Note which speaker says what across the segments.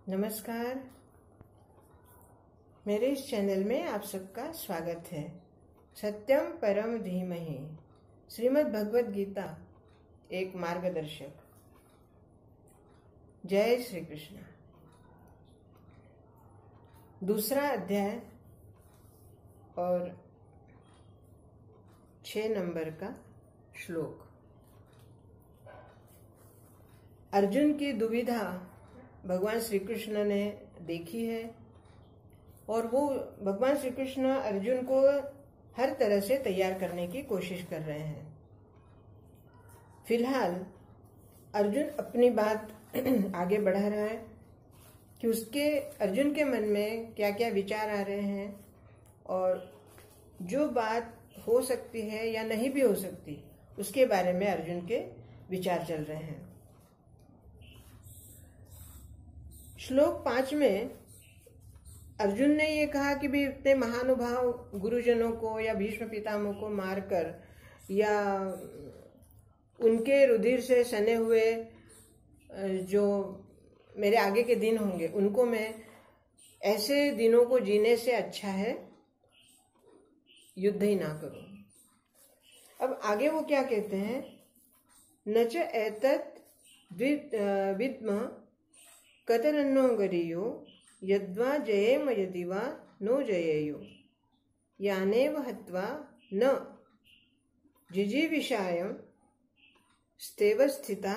Speaker 1: नमस्कार। मेरे इस चैनल में आप सबका स्वागत है। सत्यम परम धीमहि, श्रीमद् भगवद गीता एक मार्गदर्शक। जय श्री कृष्ण। दूसरा अध्याय और 6 नंबर का श्लोक। अर्जुन की दुविधा भगवान श्री कृष्ण ने देखी है और वो भगवान श्री कृष्ण अर्जुन को हर तरह से तैयार करने की कोशिश कर रहे हैं। फिलहाल अर्जुन अपनी बात आगे बढ़ा रहा है कि अर्जुन के मन में क्या क्या विचार आ रहे हैं और जो बात हो सकती है या नहीं भी हो सकती उसके बारे में अर्जुन के विचार चल रहे हैं। श्लोक 5 में अर्जुन ने ये कहा कि भी इतने महानुभाव गुरुजनों को या भीष्म पितामह को मारकर या उनके रुधिर से सने हुए जो मेरे आगे के दिन होंगे उनको मैं ऐसे दिनों को जीने से अच्छा है युद्ध ही ना करूं। अब आगे वो क्या कहते हैं, न च एतत् विद्म कतरन्नो गरीयो यद्वा जयेम यदि वा नो जयेयो यानेव हत्वा न जिजीविषायं स्तेव स्थिता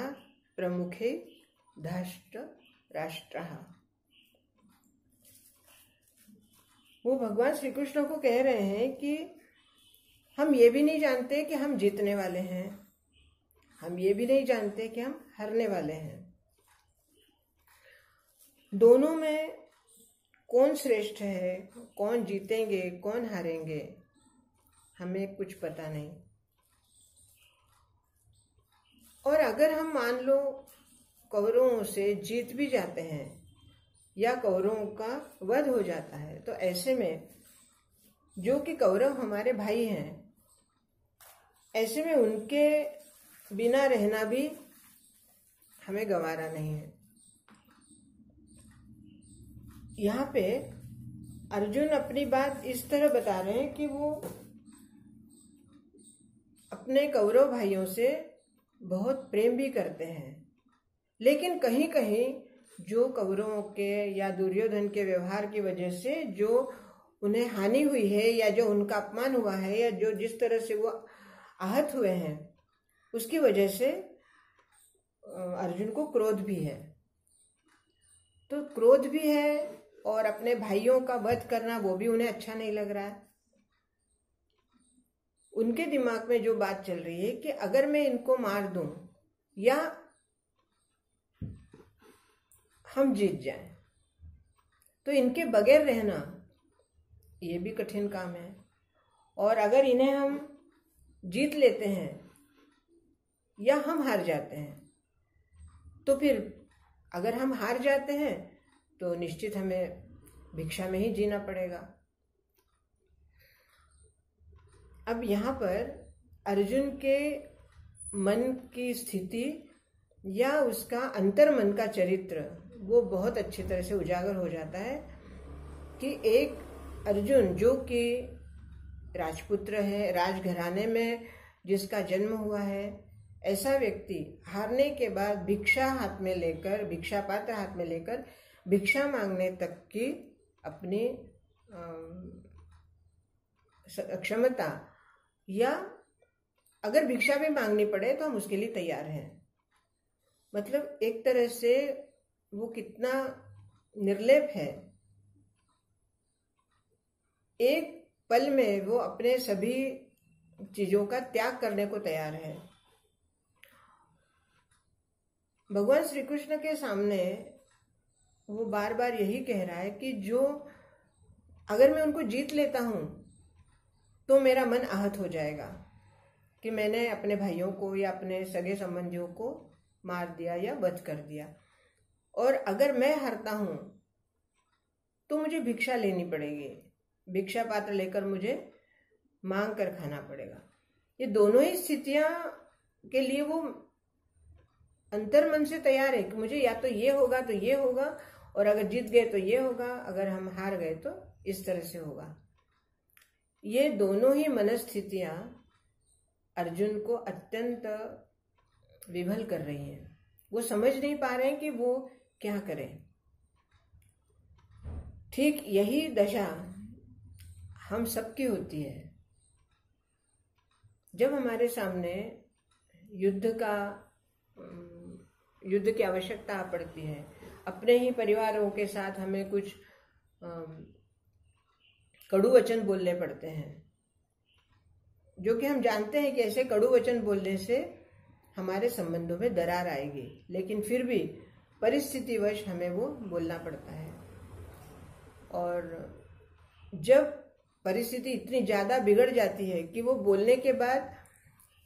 Speaker 1: प्रमुखे धष्ट राष्ट्रः। वो भगवान श्री कृष्ण को कह रहे हैं कि हम ये भी नहीं जानते कि हम जीतने वाले हैं, हम ये भी नहीं जानते कि हम हारने वाले हैं। दोनों में कौन श्रेष्ठ है, कौन जीतेंगे कौन हारेंगे, हमें कुछ पता नहीं। और अगर हम मान लो कौरवों से जीत भी जाते हैं या कौरवों का वध हो जाता है तो ऐसे में जो कि कौरव हमारे भाई हैं, ऐसे में उनके बिना रहना भी हमें गंवारा नहीं है। यहाँ पे अर्जुन अपनी बात इस तरह बता रहे हैं कि वो अपने कौरव भाइयों से बहुत प्रेम भी करते हैं, लेकिन कहीं कहीं जो कौरवों के या दुर्योधन के व्यवहार की वजह से जो उन्हें हानि हुई है या जो उनका अपमान हुआ है या जो जिस तरह से वो आहत हुए हैं उसकी वजह से अर्जुन को क्रोध भी है। तो क्रोध भी है और अपने भाइयों का वध करना वो भी उन्हें अच्छा नहीं लग रहा है। उनके दिमाग में जो बात चल रही है कि अगर मैं इनको मार दूं या हम जीत जाएं तो इनके बगैर रहना ये भी कठिन काम है, और अगर इन्हें हम जीत लेते हैं या हम हार जाते हैं तो फिर अगर हम हार जाते हैं तो निश्चित हमें भिक्षा में ही जीना पड़ेगा। अब यहाँ पर अर्जुन के मन की स्थिति या उसका अंतर मन का चरित्र वो बहुत अच्छी तरह से उजागर हो जाता है कि एक अर्जुन जो कि राजपुत्र है, राजघराने में जिसका जन्म हुआ है, ऐसा व्यक्ति हारने के बाद भिक्षा पात्र हाथ में लेकर भिक्षा मांगने तक की अपनी क्षमता, या अगर भिक्षा भी मांगनी पड़े तो हम उसके लिए तैयार हैं। मतलब एक तरह से वो कितना निर्लेप है, एक पल में वो अपने सभी चीजों का त्याग करने को तैयार है। भगवान श्री कृष्ण के सामने वो बार बार यही कह रहा है कि जो अगर मैं उनको जीत लेता हूं तो मेरा मन आहत हो जाएगा कि मैंने अपने भाइयों को या अपने सगे संबंधियों को मार दिया या वध कर दिया, और अगर मैं हारता हूं तो मुझे भिक्षा लेनी पड़ेगी, भिक्षा पात्र लेकर मुझे मांग कर खाना पड़ेगा। ये दोनों ही स्थितियां के लिए वो अंतर मन से तैयार है कि मुझे या तो ये होगा और अगर जीत गए तो ये होगा, अगर हम हार गए तो इस तरह से होगा। ये दोनों ही मनस्थितियां अर्जुन को अत्यंत विभल कर रही हैं। वो समझ नहीं पा रहे हैं कि वो क्या करें। ठीक यही दशा हम सबकी होती है। जब हमारे सामने युद्ध की आवश्यकता पड़ती है, अपने ही परिवारों के साथ हमें कुछ कड़ू वचन बोलने पड़ते हैं, जो कि हम जानते हैं कि ऐसे कड़ू वचन बोलने से हमारे संबंधों में दरार आएगी, लेकिन फिर भी परिस्थितिवश हमें वो बोलना पड़ता है। और जब परिस्थिति इतनी ज़्यादा बिगड़ जाती है कि वो बोलने के बाद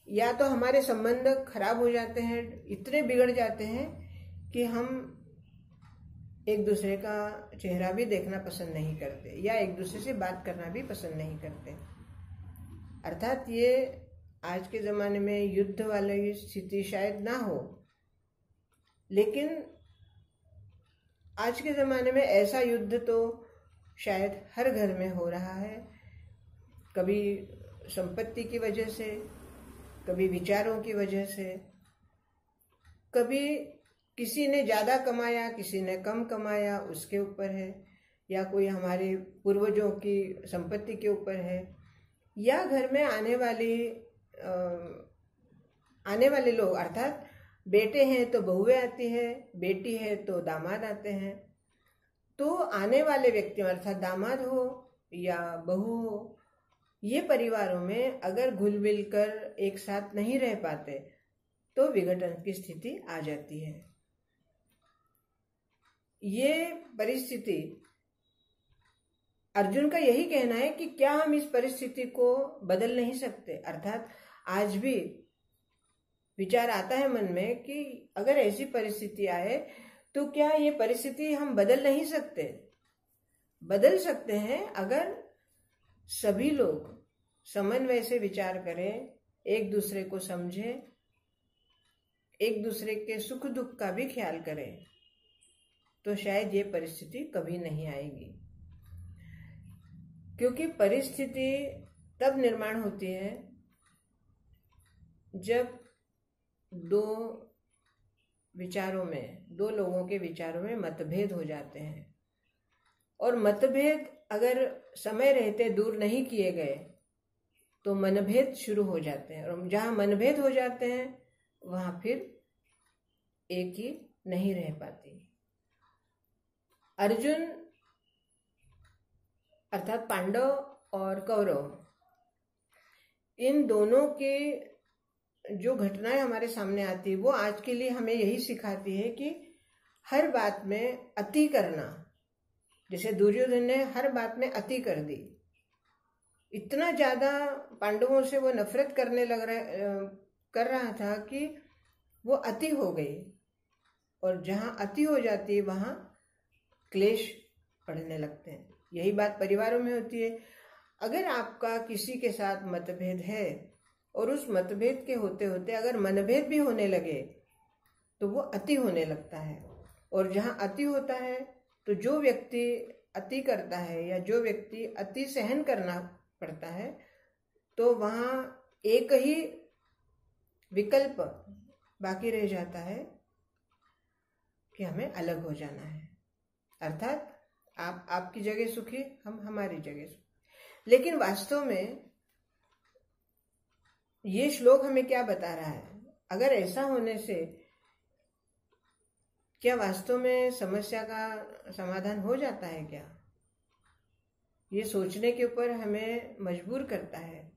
Speaker 1: या तो हमारे संबंध खराब हो जाते हैं, इतने बिगड़ जाते हैं कि हम एक दूसरे का चेहरा भी देखना पसंद नहीं करते या एक दूसरे से बात करना भी पसंद नहीं करते। अर्थात ये आज के ज़माने में युद्ध वाली स्थिति शायद ना हो, लेकिन आज के ज़माने में ऐसा युद्ध तो शायद हर घर में हो रहा है। कभी संपत्ति की वजह से, कभी विचारों की वजह से, कभी किसी ने ज़्यादा कमाया, किसी ने कम कमाया, उसके ऊपर है, या कोई हमारे पूर्वजों की संपत्ति के ऊपर है, या घर में आने वाले लोग, अर्थात बेटे हैं तो बहुएं आती है, बेटी है तो दामाद आते हैं। तो आने वाले व्यक्ति अर्थात दामाद हो या बहू हो, ये परिवारों में अगर घुल मिल कर एक साथ नहीं रह पाते तो विघटन की स्थिति आ जाती है। ये परिस्थिति, अर्जुन का यही कहना है कि क्या हम इस परिस्थिति को बदल नहीं सकते। अर्थात आज भी विचार आता है मन में कि अगर ऐसी परिस्थिति आए तो क्या ये परिस्थिति हम बदल नहीं सकते। बदल सकते हैं अगर सभी लोग समन्वय से विचार करें, एक दूसरे को समझें, एक दूसरे के सुख दुख का भी ख्याल करें, तो शायद ये परिस्थिति कभी नहीं आएगी। क्योंकि परिस्थिति तब निर्माण होती है जब दो लोगों के विचारों में मतभेद हो जाते हैं, और मतभेद अगर समय रहते दूर नहीं किए गए तो मनभेद शुरू हो जाते हैं, और जहां मनभेद हो जाते हैं वहां फिर एक ही नहीं रह पाती। अर्जुन अर्थात पांडव और कौरव, इन दोनों के जो घटनाएं हमारे सामने आती है वो आज के लिए हमें यही सिखाती है कि हर बात में अति करना, जैसे दुर्योधन ने हर बात में अति कर दी, इतना ज्यादा पांडवों से वो नफरत कर रहा था कि वो अति हो गई, और जहां अति हो जाती है वहां क्लेश पड़ने लगते हैं। यही बात परिवारों में होती है। अगर आपका किसी के साथ मतभेद है और उस मतभेद के होते होते अगर मनभेद भी होने लगे तो वो अति होने लगता है, और जहां अति होता है तो जो व्यक्ति अति करता है या जो व्यक्ति अति सहन करना पड़ता है, तो वहां एक ही विकल्प बाकी रह जाता है कि हमें अलग हो जाना है। अर्थात आप आपकी जगह सुखी, हम हमारी जगह सुखी। लेकिन वास्तव में ये श्लोक हमें क्या बता रहा है? अगर ऐसा होने से क्या वास्तव में समस्या का समाधान हो जाता है क्या? ये सोचने के ऊपर हमें मजबूर करता है,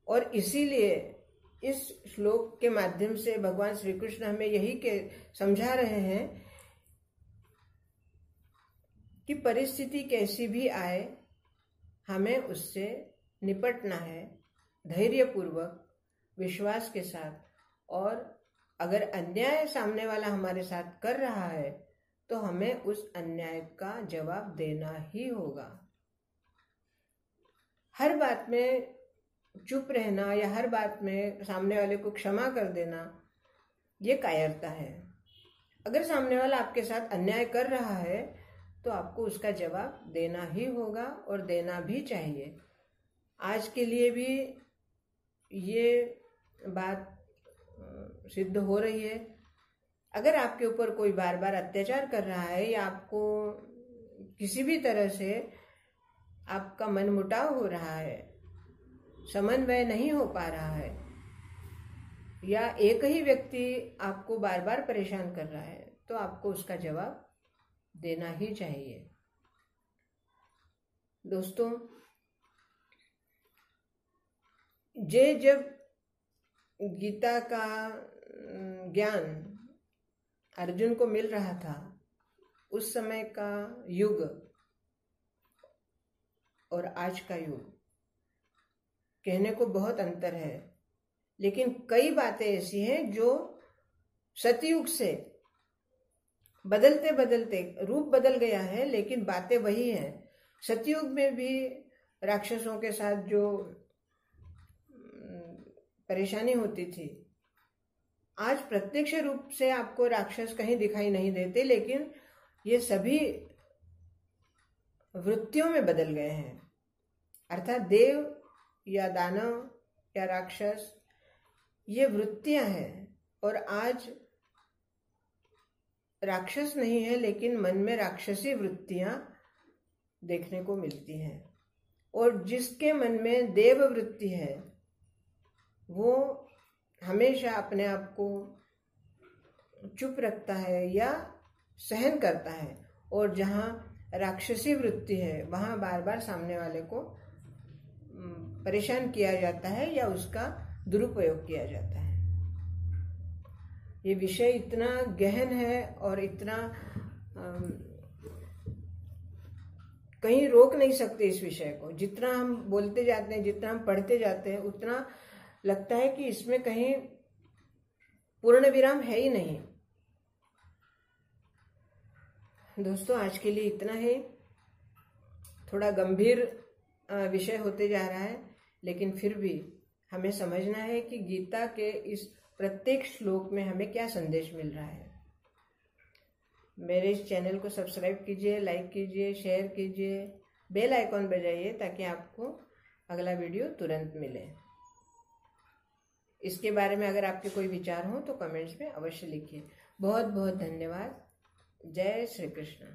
Speaker 1: और इसीलिए इस श्लोक के माध्यम से भगवान श्री कृष्ण हमें यही समझा रहे हैं कि परिस्थिति कैसी भी आए, हमें उससे निपटना है धैर्यपूर्वक, विश्वास के साथ। और अगर अन्याय सामने वाला हमारे साथ कर रहा है तो हमें उस अन्याय का जवाब देना ही होगा। हर बात में चुप रहना या हर बात में सामने वाले को क्षमा कर देना, ये कायरता है। अगर सामने वाला आपके साथ अन्याय कर रहा है तो आपको उसका जवाब देना ही होगा और देना भी चाहिए। आज के लिए भी ये बात सिद्ध हो रही है। अगर आपके ऊपर कोई बार बार अत्याचार कर रहा है या आपको किसी भी तरह से आपका मनमुटाव हो रहा है, समन्वय नहीं हो पा रहा है, या एक ही व्यक्ति आपको बार बार परेशान कर रहा है, तो आपको उसका जवाब देना ही चाहिए। दोस्तों, जब गीता का ज्ञान अर्जुन को मिल रहा था, उस समय का युग और आज का युग कहने को बहुत अंतर है, लेकिन कई बातें ऐसी हैं जो सतयुग से बदलते बदलते रूप बदल गया है, लेकिन बातें वही हैं। सतयुग में भी राक्षसों के साथ जो परेशानी होती थी, आज प्रत्यक्ष रूप से आपको राक्षस कहीं दिखाई नहीं देते, लेकिन ये सभी वृत्तियों में बदल गए हैं। अर्थात देव या दानव या राक्षस ये वृत्तियां हैं, और आज राक्षस नहीं है, लेकिन मन में राक्षसी वृत्तियां देखने को मिलती हैं। और जिसके मन में देव वृत्ति है वो हमेशा अपने आप को चुप रखता है या सहन करता है, और जहाँ राक्षसी वृत्ति है वहाँ बार बार सामने वाले को परेशान किया जाता है या उसका दुरुपयोग किया जाता है। ये विषय इतना गहन है और इतना कहीं रोक नहीं सकते इस विषय को। जितना हम बोलते जाते हैं, जितना हम पढ़ते जाते हैं, उतना लगता है कि इसमें कहीं पूर्ण विराम है ही नहीं। दोस्तों, आज के लिए इतना ही। थोड़ा गंभीर विषय होते जा रहा है, लेकिन फिर भी हमें समझना है कि गीता के इस प्रत्येक श्लोक में हमें क्या संदेश मिल रहा है। मेरे इस चैनल को सब्सक्राइब कीजिए, लाइक कीजिए, शेयर कीजिए, बेल आइकॉन बजाइए ताकि आपको अगला वीडियो तुरंत मिले। इसके बारे में अगर आपके कोई विचार हो तो कमेंट्स में अवश्य लिखिए। बहुत बहुत धन्यवाद। जय श्री कृष्ण।